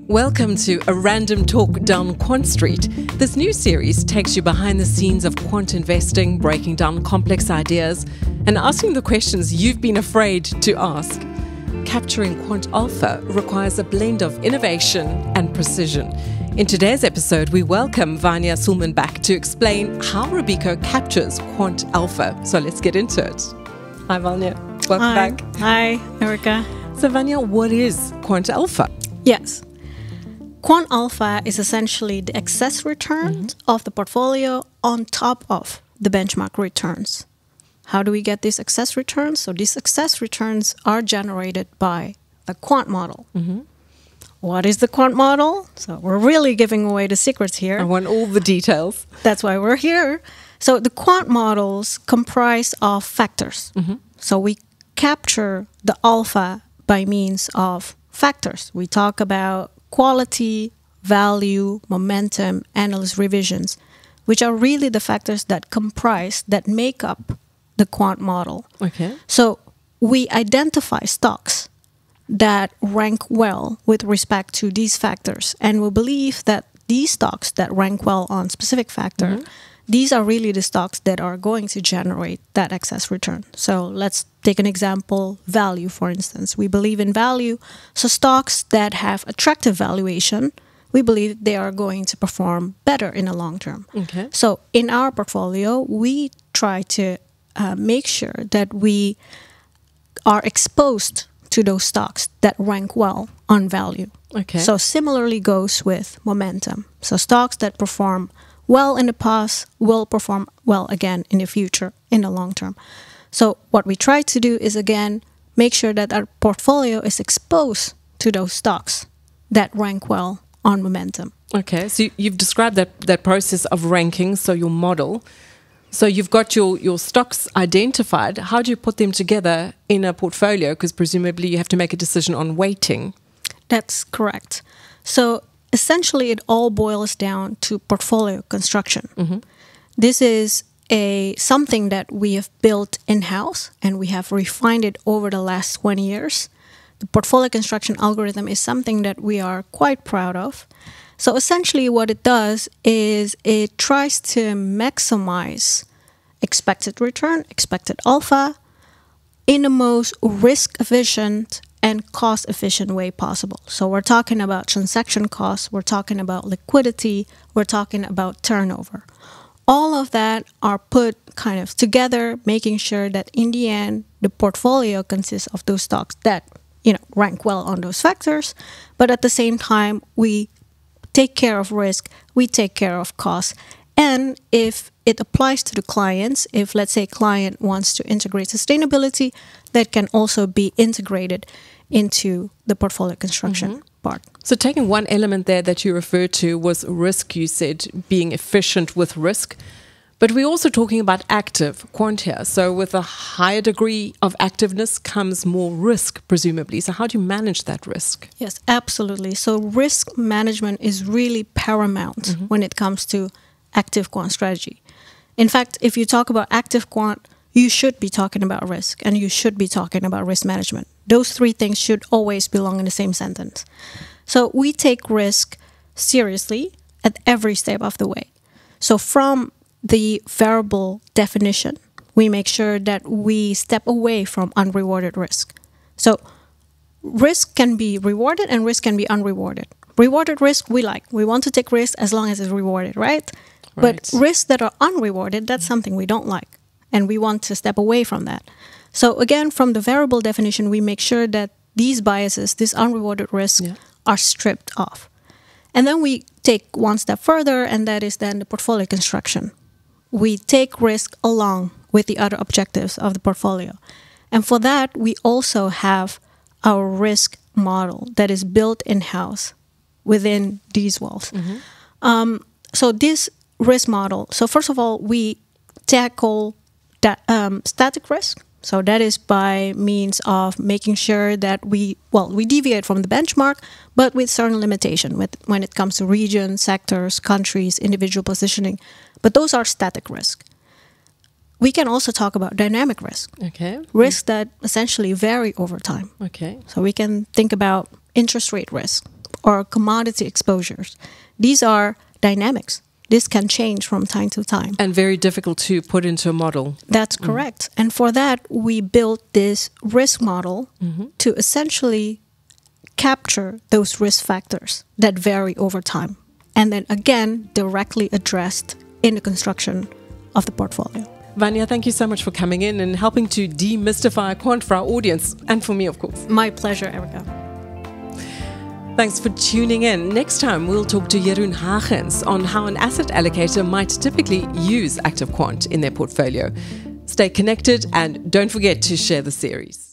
Welcome to a random talk down Quant Street. This new series takes you behind the scenes of quant investing, breaking down complex ideas and asking the questions you've been afraid to ask. Capturing quant alpha requires a blend of innovation and precision. In today's episode, we welcome Vania Sulman back to explain how Robeco captures quant alpha. So let's get into it. Hi, Vania. Welcome back. Hi, Erica. So, Vania, what is quant alpha? Yes. Quant alpha is essentially the excess returns of the portfolio on top of the benchmark returns. How do we get these excess returns? So these excess returns are generated by the quant model. What is the quant model? So we're really giving away the secrets here. I want all the details. That's why we're here. So the quant models comprise of factors. So we capture the alpha by means of factors. We talk about quality, value, momentum, analyst revisions, which are really the factors that make up the quant model. Okay. So we identify stocks that rank well with respect to these factors, and we believe that these stocks that rank well on specific factor, these are really the stocks that are going to generate that excess return. So let's take an example, value, for instance. We believe in value. So stocks that have attractive valuation, we believe they are going to perform better in the long term. Okay. So in our portfolio, we try to make sure that we are exposed to those stocks that rank well on value. Okay. So similarly goes with momentum. So stocks that perform well in the past will perform well again in the future, in the long term. So what we try to do is, again, make sure that our portfolio is exposed to those stocks that rank well on momentum. Okay, so you've described that process of ranking, so your model. So you've got your stocks identified. How do you put them together in a portfolio? Because presumably you have to make a decision on weighting. That's correct. So essentially, it all boils down to portfolio construction. This is something that we have built in-house, and we have refined it over the last 20 years. The portfolio construction algorithm is something that we are quite proud of. So essentially what it does is it tries to maximize expected return, expected alpha, in the most risk-efficient and cost-efficient way possible. So we're talking about transaction costs, we're talking about liquidity, we're talking about turnover. All of that are put kind of together, making sure that in the end, the portfolio consists of those stocks that, rank well on those factors, but at the same time, we take care of risk, we take care of costs. And if it applies to the clients, if let's say a client wants to integrate sustainability, that can also be integrated into the portfolio construction part. So taking one element there that you referred to was risk, you said, being efficient with risk. But we're also talking about active quant here. So with a higher degree of activeness comes more risk, presumably. So how do you manage that risk? Yes, absolutely. So risk management is really paramount when it comes to active quant strategy. In fact, if you talk about active quant, you should be talking about risk, and you should be talking about risk management. Those three things should always belong in the same sentence. So we take risk seriously at every step of the way. So from the variable definition, we make sure that we step away from unrewarded risk. So risk can be rewarded and risk can be unrewarded. Rewarded risk we like. We want to take risk as long as it's rewarded, right? But risks that are unrewarded, that's something we don't like. And we want to step away from that. So again, from the variable definition, we make sure that these biases, these unrewarded risks, are stripped off. And then we take one step further, and that is then the portfolio construction. We take risk along with the other objectives of the portfolio. And for that, we also have our risk model that is built in-house within these walls. So this risk model, so first of all, we tackle static risk. So that is by means of making sure that we deviate from the benchmark, but with certain limitation when it comes to regions, sectors, countries, individual positioning. But those are static risk. We can also talk about dynamic risk. Okay. Risks that essentially vary over time. Okay. So we can think about interest rate risk. or commodity exposures. These are dynamics. This can change from time to time. And very difficult to put into a model. That's correct. And for that, we built this risk model to essentially capture those risk factors that vary over time. And then again, directly addressed in the construction of the portfolio. Vania, thank you so much for coming in and helping to demystify quant for our audience and for me, of course. My pleasure, Erica. Thanks for tuning in. Next time, we'll talk to Jeroen Hagens on how an asset allocator might typically use active quant in their portfolio. Stay connected and don't forget to share the series.